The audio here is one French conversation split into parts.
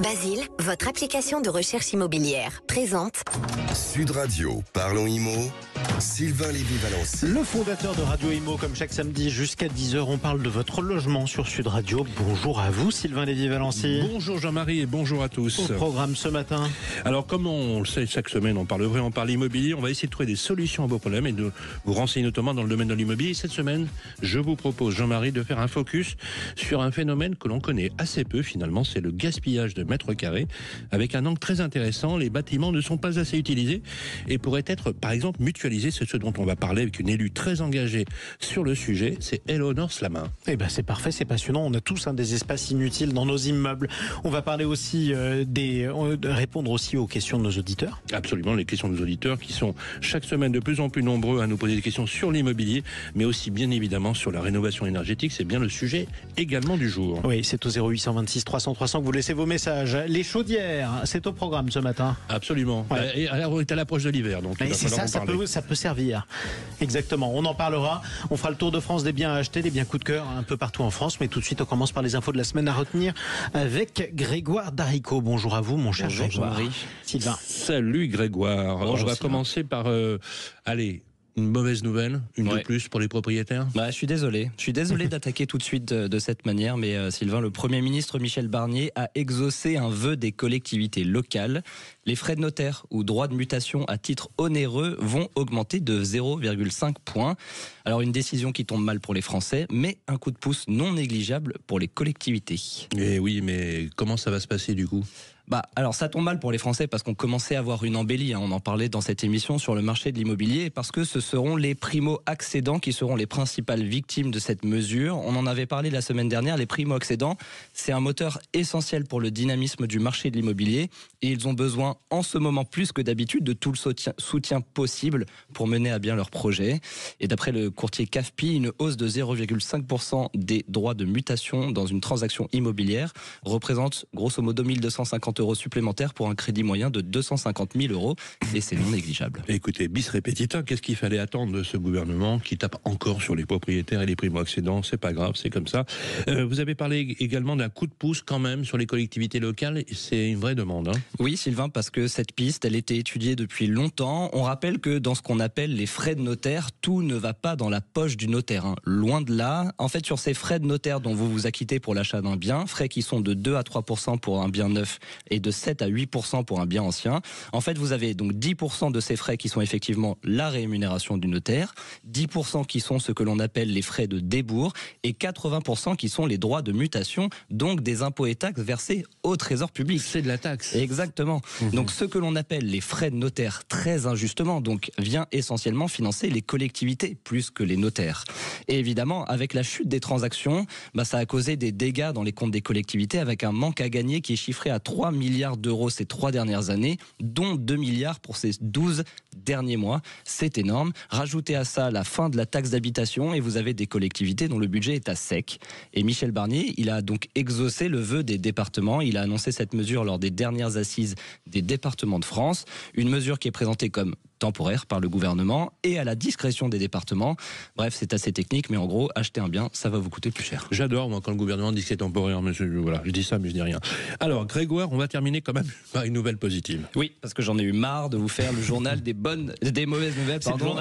Basile, votre application de recherche immobilière, présente Sud Radio, parlons IMO, Sylvain Lévy-Valency. Le fondateur de Radio Imo, comme chaque samedi jusqu'à 10h, on parle de votre logement sur Sud Radio. Bonjour à vous, Sylvain Lévy-Valency. Bonjour Jean-Marie et bonjour à tous. Au programme ce matin. Alors, comme on le sait, chaque semaine, on parle vrai, on parle immobilier. On va essayer de trouver des solutions à vos problèmes et de vous renseigner notamment dans le domaine de l'immobilier. Cette semaine, je vous propose, Jean-Marie, de faire un focus sur un phénomène que l'on connaît assez peu finalement. C'est le gaspillage de mètres carrés. Avec un angle très intéressant, les bâtiments ne sont pas assez utilisés et pourraient être, par exemple, mutualisés. C'est ce dont on va parler avec une élue très engagée sur le sujet. C'est Éléonore Slamin. Eh ben, c'est parfait, c'est passionnant. On a tous des espaces inutiles dans nos immeubles. On va parler aussi répondre aussi aux questions de nos auditeurs. Absolument, les questions de nos auditeurs qui sont chaque semaine de plus en plus nombreux à nous poser des questions sur l'immobilier, mais aussi bien évidemment sur la rénovation énergétique. C'est bien le sujet également du jour. Oui, c'est au 0826 300 300 que vous laissez vos messages. Les chaudières, c'est au programme ce matin. Absolument. Ouais. Et on est à l'approche de l'hiver, donc il va c'est falloir ça, en parler. ça peut servir. Exactement, on en parlera. On fera le tour de France des biens à acheter, des biens coup de cœur un peu partout en France. Mais tout de suite, on commence par les infos de la semaine à retenir avec Grégoire Darico. Bonjour à vous, mon cher Grégoire. Sylvain. Salut Grégoire. Bonjour, on va Sylvain. commencer par une mauvaise nouvelle, de plus pour les propriétaires. Je suis désolé d'attaquer tout de suite de cette manière, mais Sylvain, le Premier ministre Michel Barnier a exaucé un vœu des collectivités locales. Les frais de notaire ou droits de mutation à titre onéreux vont augmenter de 0,5 points. Alors une décision qui tombe mal pour les Français, mais un coup de pouce non négligeable pour les collectivités. Et oui, mais comment ça va se passer du coup ? Alors ça tombe mal pour les Français parce qu'on commençait à avoir une embellie, on en parlait dans cette émission sur le marché de l'immobilier, parce que ce seront les primo-accédants qui seront les principales victimes de cette mesure. On en avait parlé la semaine dernière, les primo-accédants, c'est un moteur essentiel pour le dynamisme du marché de l'immobilier et ils ont besoin en ce moment plus que d'habitude de tout le soutien possible pour mener à bien leur projet. Et d'après le courtier CAFPI, une hausse de 0,5% des droits de mutation dans une transaction immobilière représente grosso modo 1250 € supplémentaires pour un crédit moyen de 250 000 € et c'est non négligeable. Écoutez, bis repetita, qu'est-ce qu'il fallait attendre de ce gouvernement qui tape encore sur les propriétaires et les primo-accédants ? C'est pas grave, c'est comme ça. Vous avez parlé également d'un coup de pouce quand même sur les collectivités locales, et c'est une vraie demande. Oui Sylvain, parce que cette piste, elle était étudiée depuis longtemps. On rappelle que dans ce qu'on appelle les frais de notaire, tout ne va pas dans la poche du notaire. Loin de là. En fait, sur ces frais de notaire dont vous vous acquittez pour l'achat d'un bien, frais qui sont de 2 à 3% pour un bien neuf et de 7 à 8% pour un bien ancien. En fait, vous avez donc 10% de ces frais qui sont effectivement la rémunération du notaire, 10% qui sont ce que l'on appelle les frais de débours et 80% qui sont les droits de mutation, donc des impôts et taxes versés au trésor public. C'est de la taxe. Exactement. Donc ce que l'on appelle les frais de notaire, très injustement, donc vient essentiellement financer les collectivités plus que les notaires. Et évidemment, avec la chute des transactions, ça a causé des dégâts dans les comptes des collectivités avec un manque à gagner qui est chiffré à 3 milliards d'euros ces 3 dernières années, dont 2 milliards pour ces 12 derniers mois. C'est énorme. Rajoutez à ça la fin de la taxe d'habitation et vous avez des collectivités dont le budget est à sec. Et Michel Barnier, il a donc exaucé le vœu des départements. Il a annoncé cette mesure lors des dernières assises des départements de France. Une mesure qui est présentée comme temporaire par le gouvernement et à la discrétion des départements. Bref, c'est assez technique, mais en gros, acheter un bien, ça va vous coûter plus cher. J'adore, moi, quand le gouvernement dit que c'est temporaire, mais je dis ça, mais je dis rien. Alors, Grégoire, on va terminer quand même par une nouvelle positive. Oui, parce que j'en ai eu marre de vous faire le journal des mauvaises nouvelles,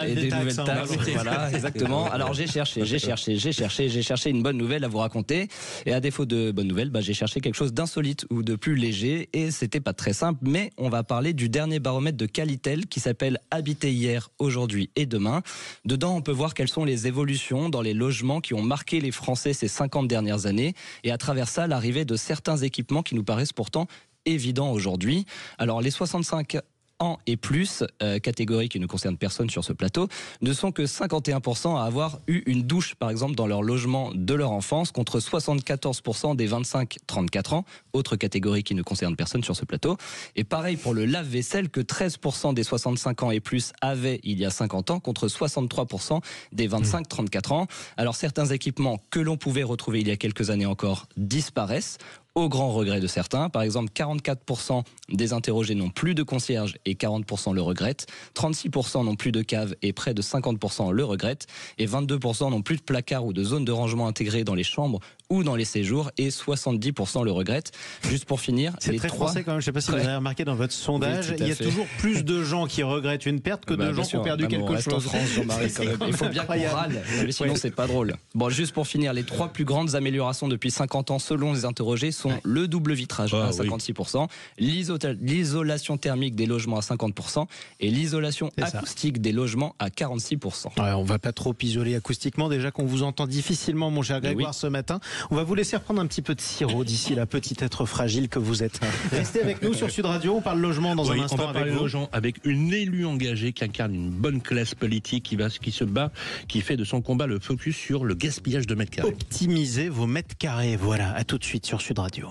et des nouvelles taxes. taxes. Voilà, exactement. Alors, j'ai cherché une bonne nouvelle à vous raconter. Et à défaut de bonnes nouvelles, j'ai cherché quelque chose d'insolite ou de plus léger. Et c'était pas très simple, mais on va parler du dernier baromètre de Qualitel qui s'appelle Habiter hier, aujourd'hui et demain. Dedans, on peut voir quelles sont les évolutions dans les logements qui ont marqué les Français ces 50 dernières années. Et à travers ça, l'arrivée de certains équipements qui nous paraissent pourtant évidents aujourd'hui. Alors, les 65 ans et plus, catégorie qui ne concerne personne sur ce plateau, ne sont que 51% à avoir eu une douche, par exemple, dans leur logement de leur enfance, contre 74% des 25-34 ans, autre catégorie qui ne concerne personne sur ce plateau. Et pareil pour le lave-vaisselle, que 13% des 65 ans et plus avaient il y a 50 ans, contre 63% des 25-34 ans. Alors certains équipements que l'on pouvait retrouver il y a quelques années encore disparaissent, au grand regret de certains. Par exemple, 44% des interrogés n'ont plus de concierge et 40% le regrettent. 36% n'ont plus de cave et près de 50% le regrettent. Et 22% n'ont plus de placard ou de zone de rangement intégrée dans les chambres ou dans les séjours, et 70% le regrettent. Juste pour finir, c'est très français quand même. Je ne sais pas si vous avez remarqué dans votre sondage, oui, il y a toujours plus de gens qui regrettent une perte que de gens qui ont perdu quelque chose. En France, Jean-Marie, quand même. Il faut bien qu'on râle, mais sinon c'est pas drôle. Bon, juste pour finir, les 3 plus grandes améliorations depuis 50 ans selon les interrogés sont le double vitrage à 56%, l'isolation thermique des logements à 50% et l'isolation acoustique des logements à 46%. Ouais, on va pas trop isoler acoustiquement, déjà qu'on vous entend difficilement, mon cher Grégoire, ce matin. On va vous laisser reprendre un petit peu de sirop d'ici là, petit être fragile que vous êtes. Restez avec nous sur Sud Radio, on parle logement dans un instant. On va parler logement avec une élue engagée qui incarne une bonne classe politique, qui se bat, qui fait de son combat le focus sur le gaspillage de mètres carrés. Optimisez vos mètres carrés, voilà, à tout de suite sur Sud Radio.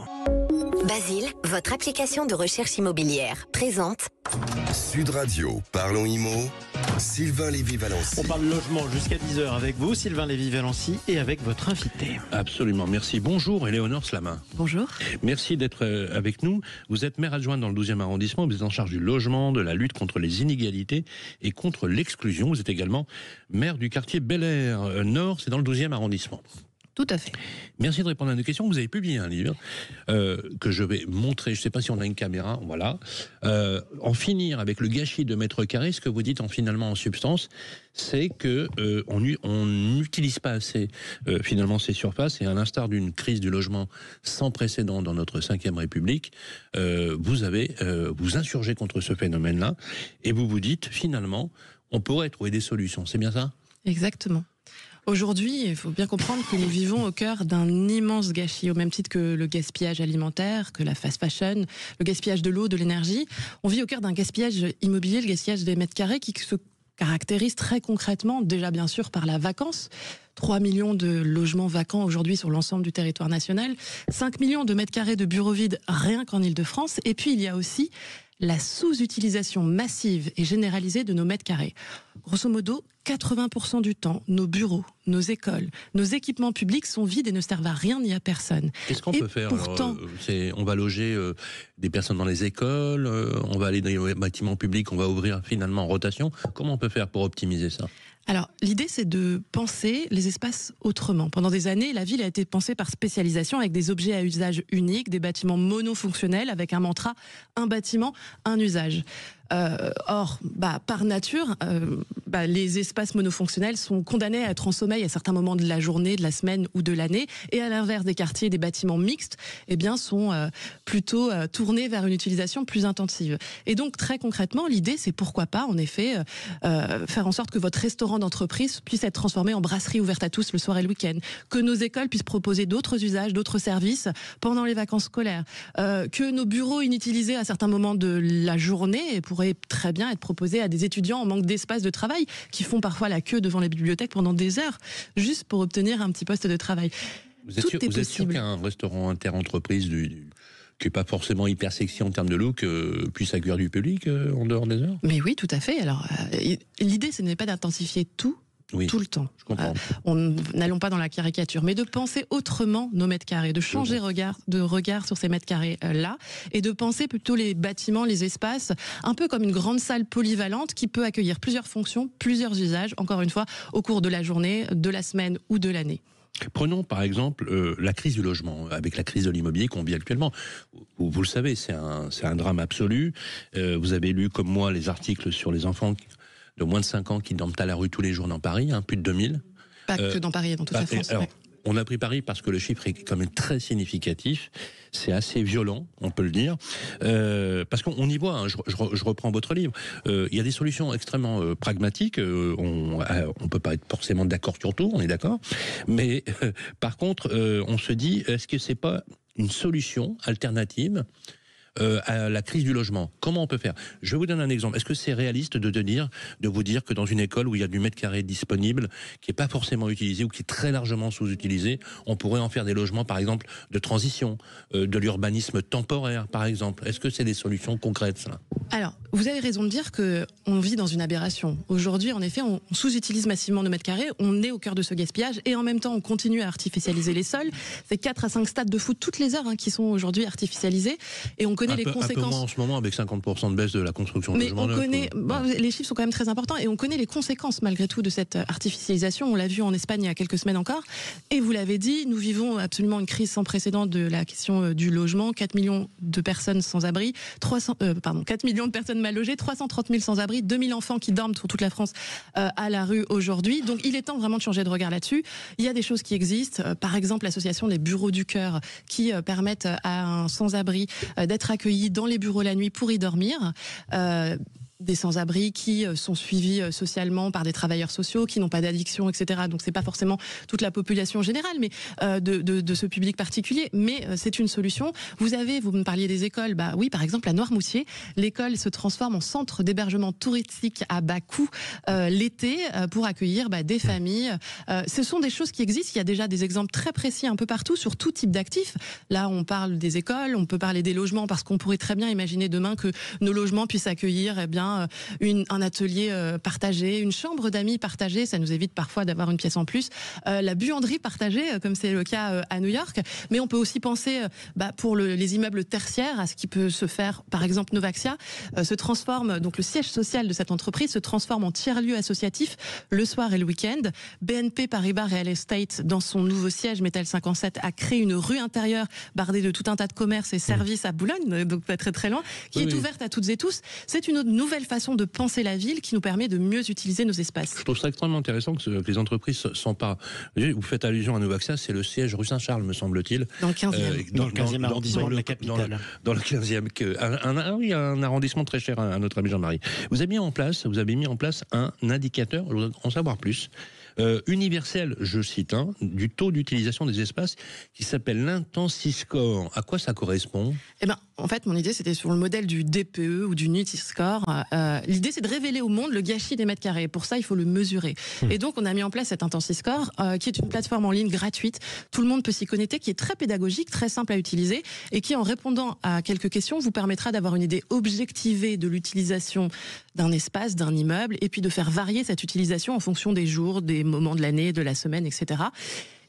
Basile, votre application de recherche immobilière, présente Sud Radio, parlons IMO, Sylvain Lévy-Valency. On parle logement jusqu'à 10h avec vous, Sylvain Lévy-Valency, et avec votre invité. Absolument, merci. Bonjour, Éléonore Slamin. Bonjour. Merci d'être avec nous. Vous êtes maire adjointe dans le 12e arrondissement, vous êtes en charge du logement, de la lutte contre les inégalités et contre l'exclusion. Vous êtes également maire du quartier Bel Air Nord, c'est dans le 12e arrondissement. Tout à fait. Merci de répondre à nos questions. Vous avez publié un livre que je vais montrer. Je ne sais pas si on a une caméra. Voilà. En finir avec le gâchis de mètres carrés, ce que vous dites finalement en substance, c'est que on n'utilise pas assez finalement ces surfaces. Et à l'instar d'une crise du logement sans précédent dans notre 5e République, vous insurgez contre ce phénomène-là et vous vous dites finalement, on pourrait trouver des solutions. C'est bien ça ? Exactement. Aujourd'hui, il faut bien comprendre que nous vivons au cœur d'un immense gâchis, au même titre que le gaspillage alimentaire, que la fast fashion, le gaspillage de l'eau, de l'énergie. On vit au cœur d'un gaspillage immobilier, le gaspillage des mètres carrés, qui se caractérise très concrètement, déjà bien sûr par la vacance. 3 millions de logements vacants aujourd'hui sur l'ensemble du territoire national, 5 millions de mètres carrés de bureaux vides rien qu'en Ile-de-France, et puis il y a aussi la sous-utilisation massive et généralisée de nos mètres carrés. Grosso modo, 80% du temps, nos bureaux, nos écoles, nos équipements publics sont vides et ne servent à rien ni à personne. Qu'est-ce qu'on peut faire pourtant, on va loger des personnes dans les écoles, on va aller dans les bâtiments publics, on va ouvrir finalement en rotation. Comment on peut faire pour optimiser ça ? Alors, l'idée, c'est de penser les espaces autrement. Pendant des années, la ville a été pensée par spécialisation avec des objets à usage unique, des bâtiments monofonctionnels avec un mantra, un bâtiment, un usage. Or, par nature, les espaces monofonctionnels sont condamnés à être en sommeil à certains moments de la journée, de la semaine ou de l'année. Et à l'inverse des quartiers, des bâtiments mixtes, sont plutôt tournés vers une utilisation plus intensive. Et donc, très concrètement, l'idée, c'est pourquoi pas, en effet, faire en sorte que votre restaurant d'entreprise puisse être transformé en brasserie ouverte à tous le soir et le week-end, que nos écoles puissent proposer d'autres usages, d'autres services pendant les vacances scolaires, que nos bureaux inutilisés à certains moments de la journée pourraient très bien être proposés à des étudiants en manque d'espace de travail qui font parfois la queue devant les bibliothèques pendant des heures juste pour obtenir un petit poste de travail. Vous êtes sûr qu'un restaurant inter-entreprise qui n'est pas forcément hyper sexy en termes de look, puisse accueillir du public en dehors des heures ? Mais oui, tout à fait. Alors, l'idée, ce n'est pas d'intensifier tout le temps. Je comprends. N'allons pas dans la caricature, mais de penser autrement nos mètres carrés, de changer de regard sur ces mètres carrés-là, et de penser plutôt les bâtiments, les espaces, un peu comme une grande salle polyvalente qui peut accueillir plusieurs fonctions, plusieurs usages, encore une fois, au cours de la journée, de la semaine ou de l'année. Prenons par exemple la crise du logement, avec la crise de l'immobilier qu'on vit actuellement. Vous le savez, c'est un drame absolu. Vous avez lu comme moi les articles sur les enfants de moins de 5 ans qui dorment à la rue tous les jours dans Paris, plus de 2000. Pas que dans Paris, dans toute la France. Alors, on a pris Paris parce que le chiffre est quand même très significatif. C'est assez violent, on peut le dire. Parce qu'on y voit, je reprends votre livre, il y a des solutions extrêmement pragmatiques. On peut pas être forcément d'accord sur tout, on est d'accord. Mais par contre, on se dit, est-ce que c'est pas une solution alternative à la crise du logement? Comment on peut faire? Je vous donne un exemple. Est-ce que c'est réaliste de vous dire que dans une école où il y a du mètre carré disponible, qui n'est pas forcément utilisé ou qui est très largement sous-utilisé, on pourrait en faire des logements, par exemple, de transition, de l'urbanisme temporaire, par exemple? Est-ce que c'est des solutions concrètes, ça? Alors, vous avez raison de dire qu'on vit dans une aberration. Aujourd'hui, en effet, on sous-utilise massivement nos mètres carrés, on est au cœur de ce gaspillage et en même temps, on continue à artificialiser les sols. C'est 4 à 5 stades de foot toutes les heures qui sont aujourd'hui artificialisés et on connaît les conséquences. Un peu moins en ce moment avec 50% de baisse de la construction de logements neufs. Les chiffres sont quand même très importants et on connaît les conséquences malgré tout de cette artificialisation. On l'a vu en Espagne il y a quelques semaines encore. Et vous l'avez dit, nous vivons absolument une crise sans précédent de la question du logement. 4 millions de personnes sans abri, 4 millions de personnes mal logées, 330 000 sans abri, 2 000 enfants qui dorment sur toute la France à la rue aujourd'hui. Donc il est temps vraiment de changer de regard là-dessus. Il y a des choses qui existent, par exemple l'association des bureaux du cœur qui permettent à un sans-abri d'être accueilli dans les bureaux la nuit pour y dormir. Des sans-abri qui sont suivis socialement par des travailleurs sociaux, qui n'ont pas d'addiction, etc. Donc c'est pas forcément toute la population générale, mais de ce public particulier. Mais c'est une solution. Vous me parliez des écoles. Bah oui, par exemple à Noirmoutier, l'école se transforme en centre d'hébergement touristique à bas coût l'été pour accueillir des familles. Ce sont des choses qui existent. Il y a déjà des exemples très précis un peu partout sur tout type d'actifs. Là, on parle des écoles, on peut parler des logements parce qu'on pourrait très bien imaginer demain que nos logements puissent accueillir un atelier partagé, une chambre d'amis partagée, ça nous évite parfois d'avoir une pièce en plus, la buanderie partagée, comme c'est le cas à New York, mais on peut aussi penser pour les immeubles tertiaires à ce qui peut se faire, par exemple Novaxia se transforme, donc le siège social de cette entreprise se transforme en tiers-lieu associatif le soir et le week-end. BNP Paribas Real Estate, dans son nouveau siège Métal 57, a créé une rue intérieure bardée de tout un tas de commerces et services à Boulogne, donc pas très très loin, qui est ouverte à toutes et tous. C'est une nouvelle façon de penser la ville qui nous permet de mieux utiliser nos espaces. Je trouve ça extrêmement intéressant que les entreprises s'emparent. Vous faites allusion à Novaxia, c'est le siège rue Saint-Charles, me semble-t-il. Dans le 15e. Dans le 15e arrondissement de la capitale. Dans le 15e. Un arrondissement très cher à notre ami Jean-Marie. Vous avez mis en place un indicateur, je voudrais en savoir plus, universel, je cite, du taux d'utilisation des espaces qui s'appelle l'Intensiscore. À quoi ça correspond ? En fait, mon idée, c'était sur le modèle du DPE ou du Nutri-Score. L'idée, c'est de révéler au monde le gâchis des mètres carrés. Pour ça, il faut le mesurer. Et donc, on a mis en place cet Intensiscore, qui est une plateforme en ligne gratuite. Tout le monde peut s'y connecter, qui est très pédagogique, très simple à utiliser, et qui, en répondant à quelques questions, vous permettra d'avoir une idée objectivée de l'utilisation d'un espace, d'un immeuble, et puis de faire varier cette utilisation en fonction des jours, des moments de l'année, de la semaine, etc.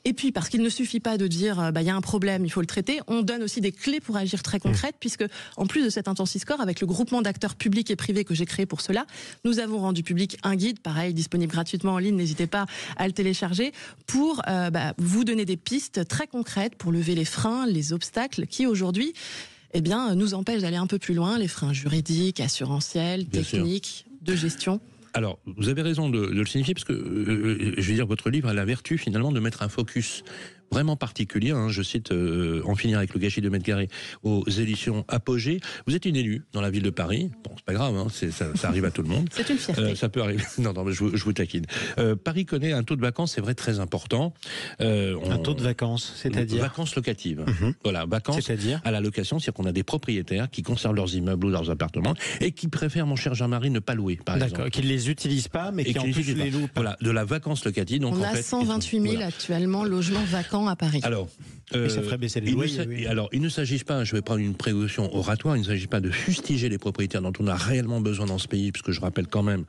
Et puis, parce qu'il ne suffit pas de dire y a un problème, il faut le traiter, on donne aussi des clés pour agir très concrètes, puisque en plus de cet Intensiscore, avec le groupement d'acteurs publics et privés que j'ai créé pour cela, nous avons rendu public un guide, pareil, disponible gratuitement en ligne, n'hésitez pas à le télécharger, pour vous donner des pistes très concrètes pour lever les freins, les obstacles qui aujourd'hui nous empêchent d'aller un peu plus loin, les freins juridiques, assurantiels, techniques, de gestion. Alors, vous avez raison de le signifier, parce que, je veux dire, votre livre a la vertu, finalement, de mettre un focus vraiment particulier, je cite, en finir avec le gâchis de mètres carrés aux éditions Apogée. Vous êtes une élue dans la ville de Paris. Bon, c'est pas grave, ça arrive à tout le monde. C'est une fierté. Ça peut arriver. Non, mais je vous taquine. Paris connaît un taux de vacances, c'est vrai, très important. Un taux de vacances, c'est-à-dire vacances locatives. Voilà, vacances c'est-à-dire à la location, c'est-à-dire qu'on a des propriétaires qui conservent leurs immeubles ou leurs appartements et qui préfèrent, mon cher Jean-Marie, ne pas louer, par exemple. D'accord, qui ne les utilisent pas, mais qui en plus les louent pas. Voilà, de la vacance locative. Donc, on a 128 000 actuellement logements vacants à Paris. Alors, ça ferait baisser les loyers. Alors, il ne s'agit pas, je vais prendre une précaution oratoire, il ne s'agit pas de fustiger les propriétaires dont on a réellement besoin dans ce pays, puisque je rappelle quand même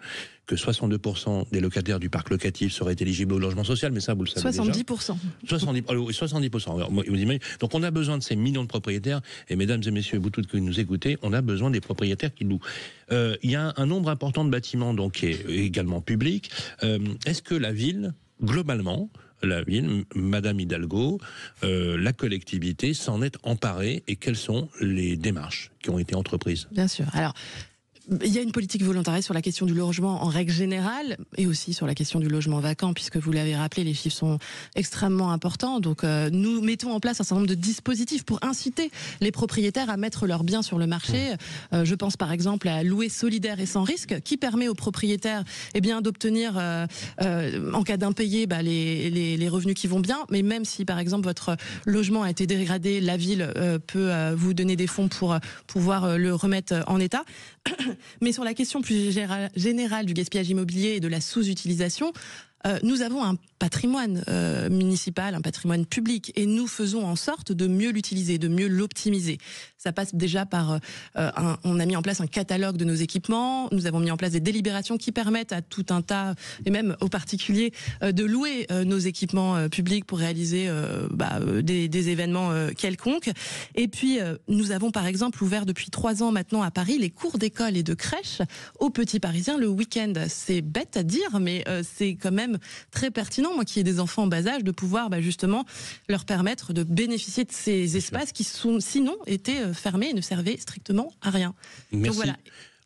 que 62% des locataires du parc locatif seraient éligibles au logement social, mais ça, vous le savez 70%. Déjà. 70%. Alors, vous imaginez. Donc, on a besoin de ces millions de propriétaires, et mesdames et messieurs, vous toutes qui nous écoutez, on a besoin des propriétaires qui louent. Il y a un nombre important de bâtiments, donc, qui est également public. Est-ce que la ville, globalement, Madame Hidalgo, la collectivité s'en est emparée, et quelles sont les démarches qui ont été entreprises ? Bien sûr. Alors, il y a une politique volontariste sur la question du logement en règle générale et aussi sur la question du logement vacant, puisque vous l'avez rappelé, les chiffres sont extrêmement importants. Donc nous mettons en place un certain nombre de dispositifs pour inciter les propriétaires à mettre leurs biens sur le marché. Je pense par exemple à louer solidaire et sans risque, qui permet aux propriétaires d'obtenir en cas d'impayé les revenus qui vont bien. Mais même si par exemple votre logement a été dégradé, la ville peut vous donner des fonds pour pouvoir le remettre en état. Mais sur la question plus générale du gaspillage immobilier et de la sous-utilisation, nous avons un patrimoine municipal, un patrimoine public, et nous faisons en sorte de mieux l'utiliser, de mieux l'optimiser. Ça passe déjà par on a mis en place un catalogue de nos équipements, nous avons mis en place des délibérations qui permettent à tout un tas, et même aux particuliers, de louer nos équipements publics pour réaliser des événements quelconques. Et puis, nous avons par exemple ouvert depuis 3 ans maintenant à Paris les cours d'école et de crèche aux petits Parisiens le week-end. C'est bête à dire, mais c'est quand même très pertinent, moi qui ai des enfants en bas âge, de pouvoir justement leur permettre de bénéficier de ces espaces qui sinon étaient fermés et ne servaient strictement à rien. Merci. Donc voilà.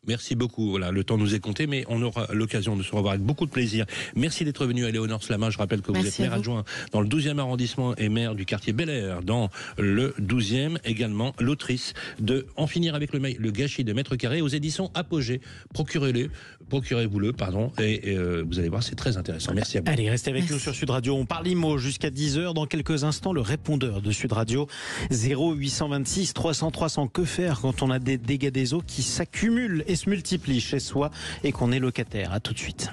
Merci beaucoup. Voilà, le temps nous est compté, mais on aura l'occasion de se revoir avec beaucoup de plaisir. Merci d'être venu, Éléonore Slama. Je rappelle que vous êtes maire adjoint dans le 12e arrondissement et maire du quartier Bel Air dans le 12e. Également l'autrice de En finir avec le gâchis de mètres carrés aux éditions Apogée. Procurez-vous-le, et vous allez voir, c'est très intéressant. Merci à vous. Allez, restez avec nous sur Sud Radio. On parle IMO jusqu'à 10h. Dans quelques instants, le répondeur de Sud Radio 0826 300 300. Que faire quand on a des dégâts des eaux qui s'accumulent et se multiplient chez soi et qu'on est locataire? À tout de suite.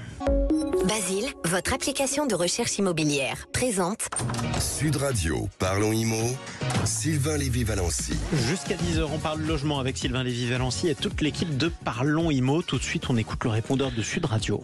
Basile, votre application de recherche immobilière, présente Sud Radio, parlons IMO, Sylvain Lévy-Valency. Jusqu'à 10h, on parle logement avec Sylvain Lévy-Valency et toute l'équipe de Parlons IMO. Tout de suite, on écoute le répondeur de Sud Radio.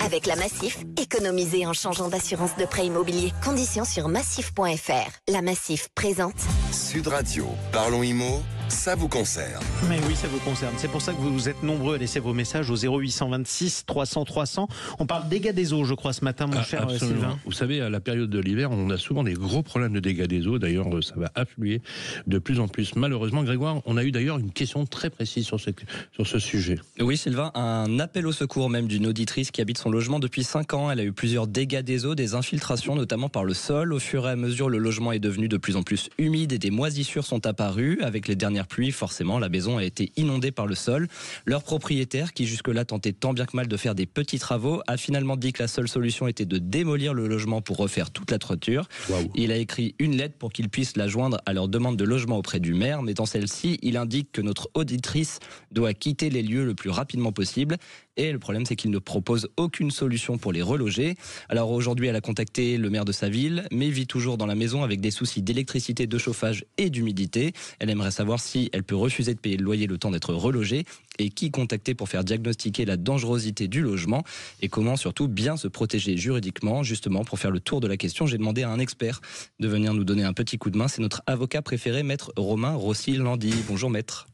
avec la Massif, économisez en changeant d'assurance de prêt immobilier. Conditions sur massif.fr. La Massif présente Sud Radio, parlons IMO, ça vous concerne. Mais oui, ça vous concerne. C'est pour ça que vous êtes nombreux à laisser vos messages au 0826 300 300. On parle dégâts des eaux, je crois, ce matin, mon cher Sylvain. Vous savez, à la période de l'hiver, on a souvent des gros problèmes de dégâts des eaux. D'ailleurs, ça va affluer de plus en plus. Malheureusement, Grégoire, on a eu d'ailleurs une question très précise sur ce sujet. Oui, Sylvain, un appel au secours même d'une auditrice qui habite son logement depuis 5 ans. Elle a eu plusieurs dégâts des eaux, des infiltrations, notamment par le sol. Au fur et à mesure, le logement est devenu de plus en plus humide et des moisissures sont apparues. Avec les dernières pluies, forcément, la maison a été inondée par le sol. Leur propriétaire, qui jusque-là tentait tant bien que mal de faire des petits travaux, a finalement dit que la seule solution était de démolir le logement pour refaire toute la toiture. Wow. Il a écrit une lettre pour qu'ils puissent la joindre à leur demande de logement auprès du maire, mais dans celle-ci, il indique que notre auditrice doit quitter les lieux le plus rapidement possible. Et le problème, c'est qu'il ne propose aucune solution pour les reloger. Alors aujourd'hui, elle a contacté le maire de sa ville, mais vit toujours dans la maison avec des soucis d'électricité, de chauffage et d'humidité. Elle aimerait savoir si elle peut refuser de payer le loyer le temps d'être relogée et qui contacter pour faire diagnostiquer la dangerosité du logement et comment surtout bien se protéger juridiquement. Justement, pour faire le tour de la question, j'ai demandé à un expert de venir nous donner un petit coup de main. C'est notre avocat préféré, maître Romain Rossi-Landy. Bonjour maître.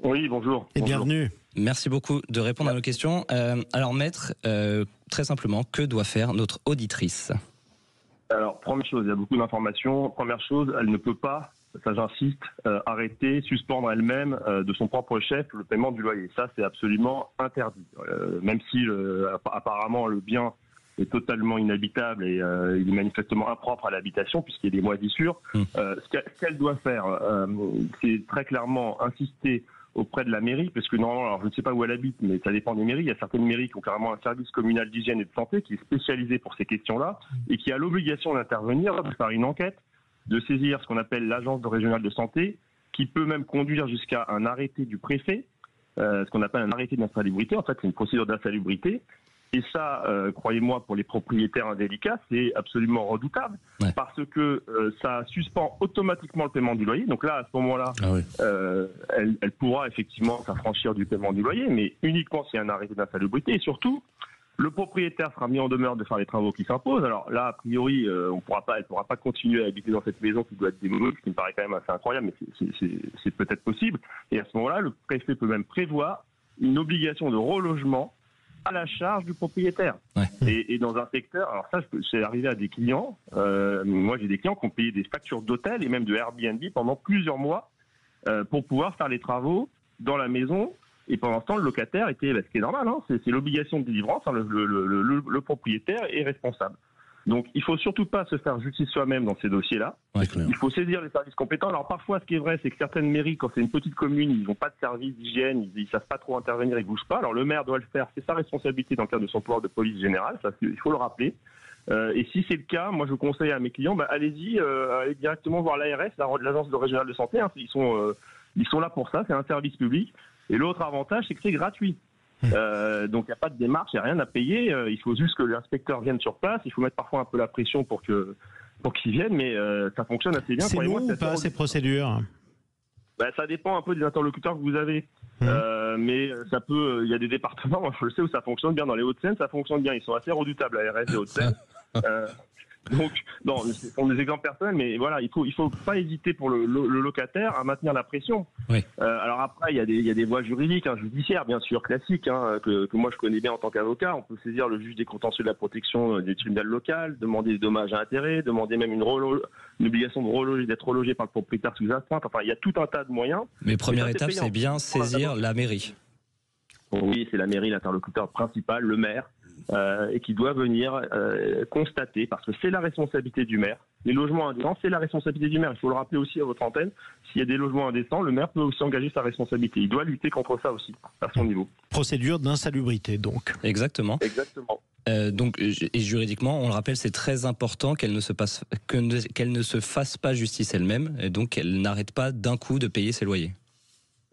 Oui, bonjour. Et Bonjour. bienvenue. Merci beaucoup de répondre à nos questions. Alors maître, très simplement, que doit faire notre auditrice ? Alors, première chose, il y a beaucoup d'informations. Première chose, elle ne peut pas, ça j'insiste, arrêter, suspendre elle-même de son propre chef le paiement du loyer. Ça, c'est absolument interdit. Même si apparemment le bien est totalement inhabitable et il est manifestement impropre à l'habitation puisqu'il y a des moisissures. Ce qu'elle doit faire, c'est très clairement insister auprès de la mairie, parce que normalement, alors je ne sais pas où elle habite, mais ça dépend des mairies. Il y a certaines mairies qui ont carrément un service communal d'hygiène et de santé qui est spécialisé pour ces questions-là et qui a l'obligation d'intervenir, de faire une enquête, de saisir ce qu'on appelle l'agence régionale de santé, qui peut même conduire jusqu'à un arrêté du préfet, ce qu'on appelle un arrêté d'insalubrité. En fait, c'est une procédure d'insalubrité. Et ça, croyez-moi, pour les propriétaires indélicats, c'est absolument redoutable, parce que ça suspend automatiquement le paiement du loyer. Donc là, à ce moment-là, elle pourra effectivement s'affranchir du paiement du loyer, mais uniquement s'il y a un arrêté d'insalubrité. Et surtout, le propriétaire sera mis en demeure de faire les travaux qui s'imposent. Alors là, a priori, elle ne pourra pas continuer à habiter dans cette maison qui doit être démolie, ce qui me paraît quand même assez incroyable, mais c'est peut-être possible. Et à ce moment-là, le préfet peut même prévoir une obligation de relogement à la charge du propriétaire. Et dans un secteur, alors ça, c'est arrivé à des clients, moi j'ai des clients qui ont payé des factures d'hôtel et même de Airbnb pendant plusieurs mois pour pouvoir faire les travaux dans la maison, et pendant ce temps le locataire était, ce qui est normal, c'est l'obligation de délivrance, le propriétaire est responsable. Donc il ne faut surtout pas se faire justice soi-même dans ces dossiers-là. Il faut saisir les services compétents. Alors parfois, ce qui est vrai, c'est que certaines mairies, quand c'est une petite commune, ils n'ont pas de service d'hygiène, ils ne savent pas trop intervenir, ils ne bougent pas. Alors le maire doit le faire, c'est sa responsabilité dans le cadre de son pouvoir de police générale, ça, il faut le rappeler. Et si c'est le cas, moi je conseille à mes clients, allez-y, allez directement voir l'ARS, l'agence régionale de santé. Ils sont là pour ça, c'est un service public. Et l'autre avantage, c'est que c'est gratuit. Donc il n'y a pas de démarche, il n'y a rien à payer. Il faut juste que l'inspecteur vienne sur place. Il faut mettre parfois un peu la pression pour qu'ils viennent, mais ça fonctionne assez bien. C'est long ou pas ces procédures? Ça dépend un peu des interlocuteurs que vous avez. Mais ça peut. Il y a des départements, je le sais, où ça fonctionne bien. Dans les Hauts-de-Seine, ça fonctionne bien. Ils sont assez redoutables, la RS des Hauts-de-Seine. Donc, non, ce sont des exemples personnels, mais voilà, il faut pas hésiter pour le locataire à maintenir la pression. Oui. Alors après, il y a des voies juridiques, judiciaires, bien sûr, classiques, que moi je connais bien en tant qu'avocat. On peut saisir le juge des contentieux de la protection du tribunal local, demander des dommages à intérêts, demander même une obligation d'être relogé par le propriétaire sous astreinte. Enfin, il y a tout un tas de moyens. Mais première étape, c'est bien saisir la mairie. Oui, c'est la mairie, l'interlocuteur principal, le maire. Et qui doit venir constater, parce que c'est la responsabilité du maire. Les logements indécents, c'est la responsabilité du maire. Il faut le rappeler aussi à votre antenne. S'il y a des logements indécents, le maire peut aussi engager sa responsabilité. Il doit lutter contre ça aussi, à son niveau. Procédure d'insalubrité, donc. Exactement. Exactement. Donc, et juridiquement, on le rappelle, c'est très important qu'elle ne se fasse pas justice elle-même, et donc qu'elle n'arrête pas d'un coup de payer ses loyers.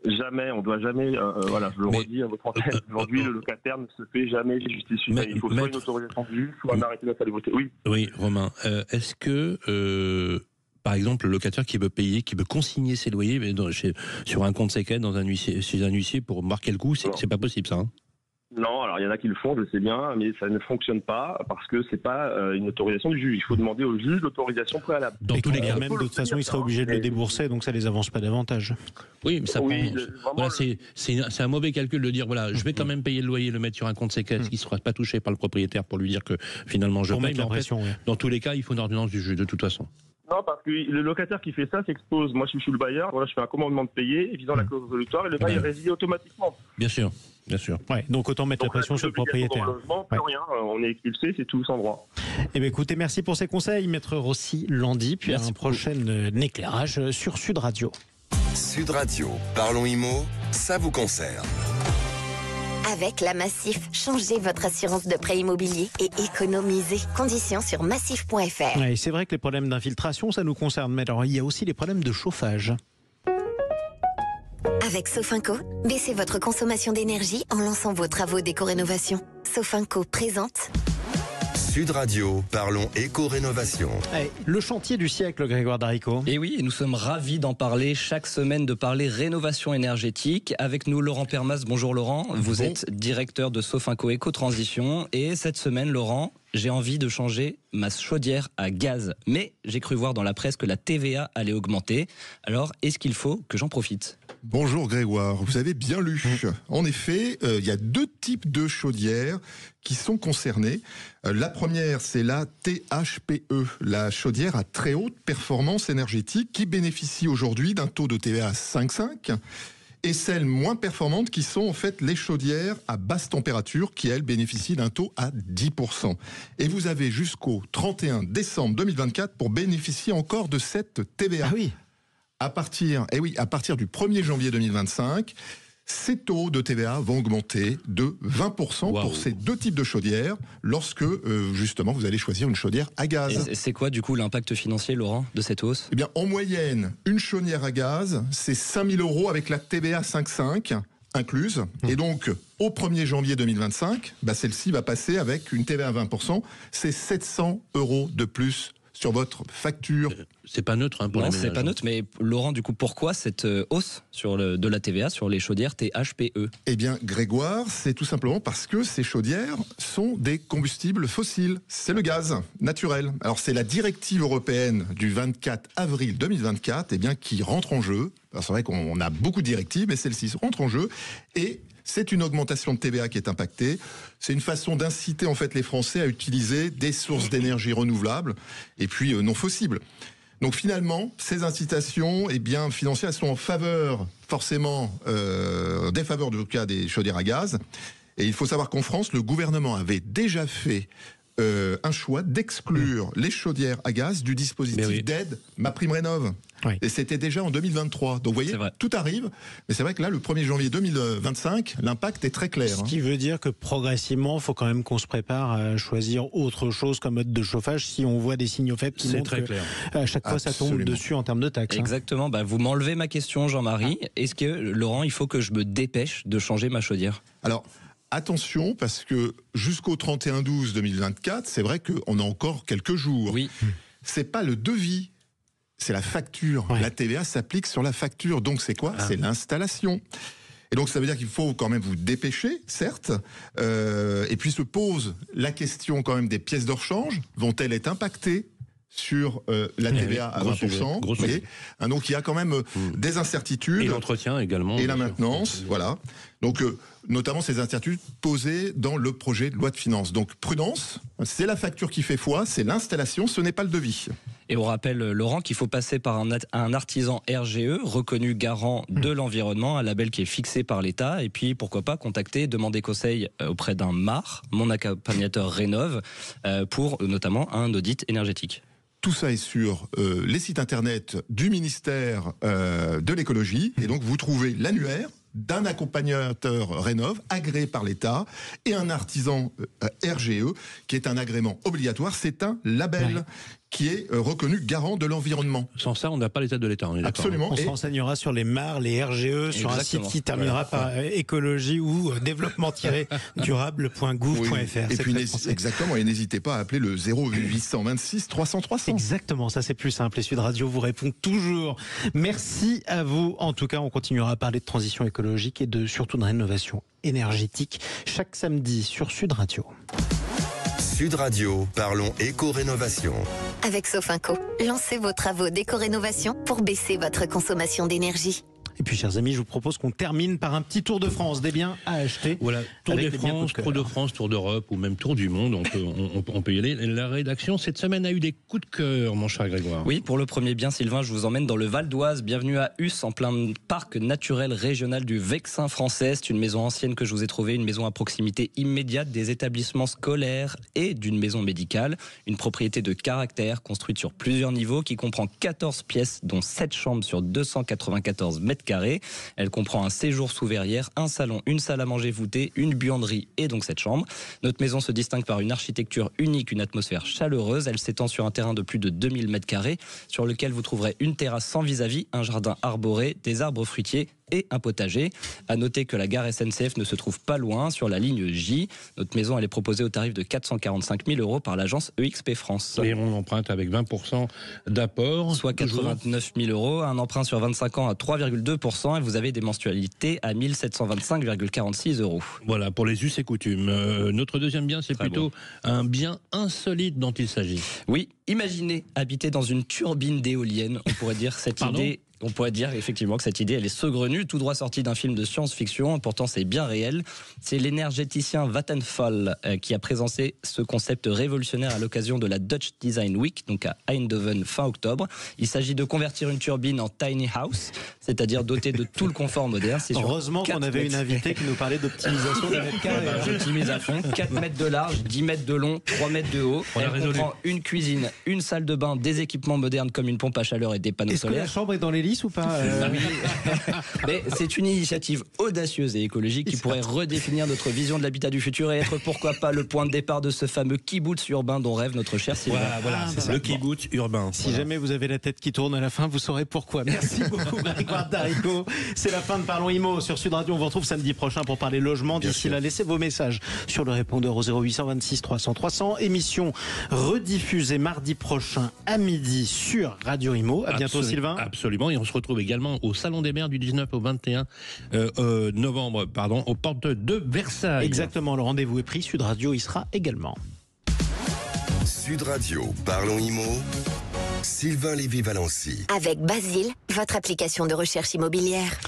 Jamais, on doit jamais, je le redis à votre antenne, aujourd'hui le locataire ne se fait jamais justice humaine. Il faut soit une autorisation du juge, soit un arrêté d'insalubrité. Oui, Romain, est-ce que, par exemple, le locataire qui veut payer, qui veut consigner ses loyers sur un compte séquestre chez un huissier pour marquer le coup, c'est pas possible ça, Non, alors il y en a qui le font, je sais bien, mais ça ne fonctionne pas parce que c'est pas une autorisation du juge. Il faut demander au juge l'autorisation préalable. Dans tous les cas, même de toute façon, il sera obligé de le débourser, donc ça les avance pas davantage. Oui, mais ça c'est un mauvais calcul de dire je vais quand même payer le loyer, le mettre sur un compte séquestre qui ne sera pas touché par le propriétaire pour lui dire que finalement je paye. Mais en fait, dans tous les cas, il faut une ordonnance du juge de toute façon. Non, parce que le locataire qui fait ça s'expose. Moi, je suis le bailleur, je fais un commandement de payer, évidemment la clause résolutoire, et le bail est résilié automatiquement. Bien sûr. Ouais, donc autant mettre la pression sur le propriétaire. Plus rien, on est expulsé, c'est tout sans droit. Eh bien, écoutez, merci pour ces conseils, Maître Rossi Landy, puis un prochain éclairage sur Sud Radio. Sud Radio, parlons IMO, ça vous concerne. Avec la Massif, changez votre assurance de prêt immobilier et économisez. Conditions sur massif.fr. Ouais, c'est vrai que les problèmes d'infiltration, ça nous concerne, mais alors il y a aussi les problèmes de chauffage. Avec Sofinco, baissez votre consommation d'énergie en lançant vos travaux d'éco-rénovation. Sofinco présente Sud Radio, parlons éco-rénovation. Le chantier du siècle, Grégoire Darico. Et oui, nous sommes ravis d'en parler chaque semaine, de parler rénovation énergétique. Avec nous, Laurent Permas. Bonjour Laurent, vous êtes directeur de Sofinco Éco-Transition. Et cette semaine, Laurent, j'ai envie de changer ma chaudière à gaz. Mais j'ai cru voir dans la presse que la TVA allait augmenter. Alors, est-ce qu'il faut que j'en profite ? Bonjour Grégoire, vous avez bien lu. En effet, il y a deux types de chaudières qui sont concernées. La première, c'est la THPE, la chaudière à très haute performance énergétique qui bénéficie aujourd'hui d'un taux de TVA à 5,5. Et celles moins performantes qui sont en fait les chaudières à basse température qui, elles, bénéficient d'un taux à 10%. Et vous avez jusqu'au 31 décembre 2024 pour bénéficier encore de cette TVA. Ah oui. À partir du 1er janvier 2025, ces taux de TVA vont augmenter de 20% pour ces deux types de chaudières lorsque, justement, vous allez choisir une chaudière à gaz. Et c'est quoi, du coup, l'impact financier, Laurent, de cette hausse ? Eh bien, en moyenne, une chaudière à gaz, c'est 5 000 € avec la TVA 5,5 incluse. Et donc, au 1er janvier 2025, celle-ci va passer avec une TVA à 20%. C'est 700 € de plus sur votre facture. C'est pas neutre pour les ménages. Non, c'est pas neutre, mais Laurent, du coup, pourquoi cette hausse de la TVA sur les chaudières THPE ? Eh bien, Grégoire, c'est tout simplement parce que ces chaudières sont des combustibles fossiles. C'est le gaz naturel. Alors, c'est la directive européenne du 24 avril 2024 qui rentre en jeu. Alors, c'est vrai qu'on a beaucoup de directives, mais celle-ci rentre en jeu. Et c'est une augmentation de TVA qui est impactée. C'est une façon d'inciter en fait les Français à utiliser des sources d'énergie renouvelables et puis non fossiles. Donc finalement, ces incitations financières, elles sont en faveur, forcément, défaveur du cas des chaudières à gaz. Et il faut savoir qu'en France, le gouvernement avait déjà fait un choix d'exclure les chaudières à gaz du dispositif d'aide MaPrimeRénov'. Oui. Et c'était déjà en 2023. Donc vous voyez, tout arrive. Mais c'est vrai que là, le 1er janvier 2025, l'impact est très clair. Ce qui veut dire que progressivement, il faut quand même qu'on se prépare à choisir autre chose comme mode de chauffage si on voit des signaux faibles qui montrent qu'à chaque fois ça tombe dessus en termes de taxes. Exactement. Vous m'enlevez ma question, Jean-Marie. Est-ce que, Laurent, il faut que je me dépêche de changer ma chaudière ? Alors, attention, parce que jusqu'au 31/12/2024, c'est vrai qu'on a encore quelques jours. Oui. C'est pas le devis, c'est la facture. Ouais. La TVA s'applique sur la facture. Donc c'est quoi ? C'est l'installation. Et donc ça veut dire qu'il faut quand même vous dépêcher, certes. Et puis se pose la question quand même des pièces de rechange. Vont-elles être impactées sur la TVA à 20%? Gros sujet. Donc il y a quand même des incertitudes. Et l'entretien également. Et la bien sûr. maintenance, voilà. Donc, notamment ces incertitudes posées dans le projet de loi de finances. Donc, prudence, c'est la facture qui fait foi, c'est l'installation, ce n'est pas le devis. Et on rappelle, Laurent, qu'il faut passer par un artisan RGE, reconnu garant de l'environnement, un label qui est fixé par l'État. Et puis, pourquoi pas, contacter, demander conseil auprès d'un MAR, mon accompagnateur Rénov', pour notamment un audit énergétique. Tout ça est sur les sites internet du ministère de l'écologie. Et donc, vous trouvez l'annuaire d'un accompagnateur Rénov' agréé par l'État et un artisan RGE qui est un agrément obligatoire. C'est un label qui est reconnu garant de l'environnement. Sans ça, on n'a pas l'état de l'État, on est d'accord. Absolument. On se renseignera sur les MAR, les RGE, sur un site qui terminera par écologie ou développement-durable.gouv.fr. Oui. Et puis, exactement, et n'hésitez pas à appeler le 0826 300 300. Exactement, ça c'est plus simple. Et Sud Radio vous répond toujours. Merci à vous. En tout cas, on continuera à parler de transition écologique et surtout de rénovation énergétique chaque samedi sur Sud Radio. Sud Radio, parlons éco-rénovation. Avec Sofinco, lancez vos travaux d'éco-rénovation pour baisser votre consommation d'énergie. Et puis, chers amis, je vous propose qu'on termine par un petit tour de France des biens à acheter. Voilà, Tour avec de des biens France, coup de Tour de cœur. France, Tour d'Europe ou même Tour du Monde, on peut y aller. La rédaction, cette semaine, a eu des coups de cœur, mon cher Grégoire. Oui, pour le premier bien, Sylvain, je vous emmène dans le Val d'Oise. Bienvenue à Us, en plein parc naturel régional du Vexin français. C'est une maison ancienne que je vous ai trouvée, une maison à proximité immédiate des établissements scolaires et d'une maison médicale. Une propriété de caractère construite sur plusieurs niveaux qui comprend 14 pièces, dont 7 chambres sur 294 mètres carrés. Elle comprend un séjour sous verrière, un salon, une salle à manger voûtée, une buanderie et donc 7 chambres. Notre maison se distingue par une architecture unique, une atmosphère chaleureuse. Elle s'étend sur un terrain de plus de 2000 mètres carrés sur lequel vous trouverez une terrasse sans vis-à-vis, un jardin arboré, des arbres fruitiers et un potager. À noter que la gare SNCF ne se trouve pas loin, sur la ligne J. Notre maison, elle est proposée au tarif de 445 000 € par l'agence EXP France. Et on emprunte avec 20% d'apport. Soit 89 000 €, un emprunt sur 25 ans à 3,2%, et vous avez des mensualités à 1725,46 €. Voilà, pour les us et coutumes. Notre deuxième bien, c'est Très plutôt un bien insolite dont il s'agit. Oui, imaginez habiter dans une turbine d'éolienne. On pourrait dire cette Pardon ? idée. On pourrait dire effectivement que cette idée, elle est saugrenue, tout droit sortie d'un film de science-fiction. Pourtant, c'est bien réel. C'est l'énergéticien Vattenfall qui a présenté ce concept révolutionnaire à l'occasion de la Dutch Design Week, donc à Eindhoven fin octobre. Il s'agit de convertir une turbine en tiny house, c'est-à-dire dotée de tout le confort moderne. C'est sur Heureusement qu'on 4 avait une mètres. invitée qui nous parlait d'optimisation des mètres carrés. J'optimise à fond. 4 mètres de large, 10 mètres de long, 3 mètres de haut. On a Elle résolu. comprend une cuisine, une salle de bain, des équipements modernes comme une pompe à chaleur et des panneaux Est-ce que la solaires. chambre est dans l'hélice ou pas Oui. Mais c'est une initiative audacieuse et écologique qui pourrait redéfinir notre vision de l'habitat du futur et être pourquoi pas le point de départ de ce fameux kibbutz urbain dont rêve notre cher Sylvain. Voilà, c'est ça. Le kibbutz urbain. Si jamais vous avez la tête qui tourne à la fin, vous saurez pourquoi. Merci beaucoup Grégoire Darico. C'est la fin de Parlons Immo sur Sud Radio. On vous retrouve samedi prochain pour parler logement. D'ici là, laissez vos messages sur le répondeur au 0826 300 300. Émission rediffusée mardi prochain à midi sur Radio Immo. À bientôt Sylvain. Absolument, et on se retrouve également au Salon des maires du 19 au 21 novembre, aux portes de Versailles. Exactement, le rendez-vous est pris. Sud Radio y sera également. Sud Radio, parlons Immo. Sylvain Lévy-Valency. Avec Basile, votre application de recherche immobilière.